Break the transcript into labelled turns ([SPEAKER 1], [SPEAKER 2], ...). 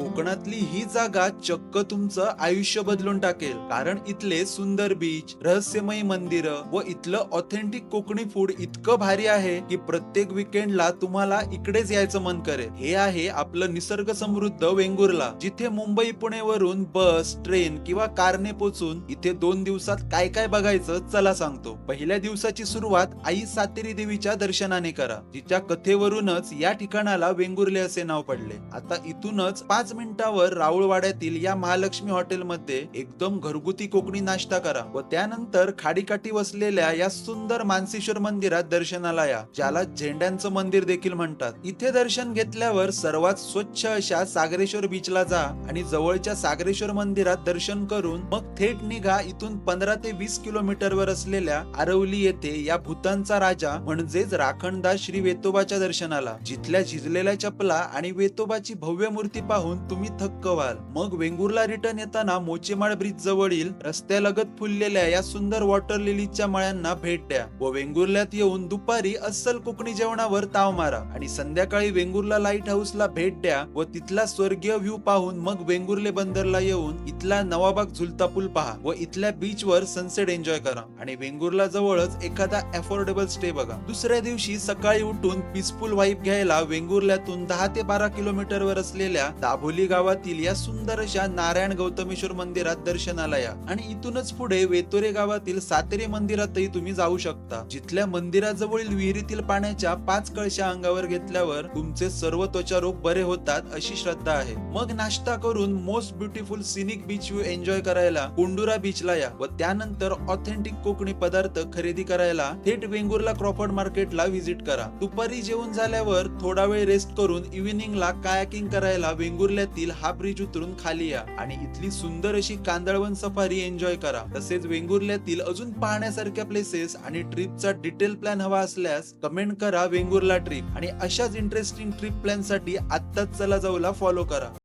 [SPEAKER 1] कोकणातली ही जागा चक्क तुमचं आयुष्य बदलून टाकेल, कारण इथले सुंदर बीच, रहस्यमयी मंदिर व इथलं ऑथेंटिक कोकणी फूड इतकं भारी आहे की प्रत्येक विकेंडला तुम्हाला इकडेच यायचं मन करेल. हे आहे आपलं निसर्ग समृद्ध वेंगुर्ला, जिथे मुंबई पुणेवरून बस, ट्रेन किंवा कारने पोचून इथे 2 दिवसात काय काय बघायचं चला सांगतो. पहिल्या दिवसाची सुरुवात आई सातेरी देवीच्या दर्शनाने करा, जिच्या कथेवरूनच या ठिकाणाला वेंगुर्ले असे नाव पडले. आता इथूनच 5 मिनिटांवर राऊळवाड्यातील या महालक्ष्मी हॉटेलमध्ये एकदम घरगुती कोकणी नाश्ता करा व त्यानंतर खाडीकाठी वसलेल्या या सुंदर मानसेश्वर मंदिरात दर्शनाला या, ज्याला झेंड्यांचं मंदिर देखील म्हणतात. इथे दर्शन घेतल्यावर सर्वात स्वच्छ अशा सागरेश्वर बीचला जा आणि जवळच्या सागरेश्वर मंदिरात दर्शन करून मग थेट निघा इथून 15 ते 20 किलोमीटरवर असलेल्या आरवली येथे या भूतांचा राजा म्हणजेच राखणदास श्री वेतोबाच्या दर्शनाला, जिथल्या झिजलेल्या चपला आणि वेतोबाची भव्य मूर्ती पाहून तुम्ही थक्क व्हाल. मग वेंगुर्ला रिटर्न येताना मोचेमाळ ब्रिज जवळील रस्त्यालगत फुललेल्या या सुंदर वॉटर लिलीच्या मळ्यांना भेट द्या व वेंगुर्ल्यात येऊन दुपारी अस्सल कोकणी जेवणावर ताव मारा आणि संध्याकाळी वेंगुर्ला लाईट हाऊसला भेट द्या व तिथला स्वर्गीय व्ह्यू पाहून मग वेंगुर्ले बंदरला येऊन इथला नवाबाग झुलता पूल पहा व इथल्या बीच वर सनसेट एन्जॉय करा आणि वेंगुर्ला जवळच एखादा अफोर्डेबल स्टे बघा. दुसऱ्या दिवशी सकाळी उठून पीसफुल वाईब घ्यायला वेंगुर्ल्यातून 10 ते 12 किलोमीटरवर असलेल्या दाभोली गावातील या सुंदर अशा नारायण गौतमेश्वर मंदिरात दर्शनाला या आणि इथूनच पुढे वेतोरे गावातील सातेरी मंदिरातही तुम्ही जाऊ शकता, जिथल्या मंदिराजवळील विहिरीतील पाण्याच्या 5 कळशा अंगावर घेतल्यावर तुमचे सर्व त्वचा रोग बरे होतात अशी श्रद्धा आहे. मग नाश्ता करून most beautiful scenic beach view enjoy करायला कोंडुरा बीचला या व त्यानंतर ऑथेंटिक कोकणी पदार्थ खरेदी करायला थेट वेंगुर्ला क्रॉफर्ड मार्केटला व्हिजिट करा. दुपारी जेवण झाल्यावर थोडा वेळ रेस्ट करून इव्हिनिंगला कायाकिंग करायला वेंगुर्ल्यातील हा ब्रिज उतरून खाली या आणि इथली सुंदर अशी कांदळवन सफारी एन्जॉय करा. तसेच वेंगुर्ल्यातील अजून पाहण्यासारख्या प्लेसेस आणि ट्रिपचा डिटेल प्लॅन हवा असल्यास कमेंट करा वेंगुर्ला ट्रिप आणि अशाच इंटरेस्टिंग ट्रिप प्लॅन साठी आत्ताच चला जाऊला फॉलो करा.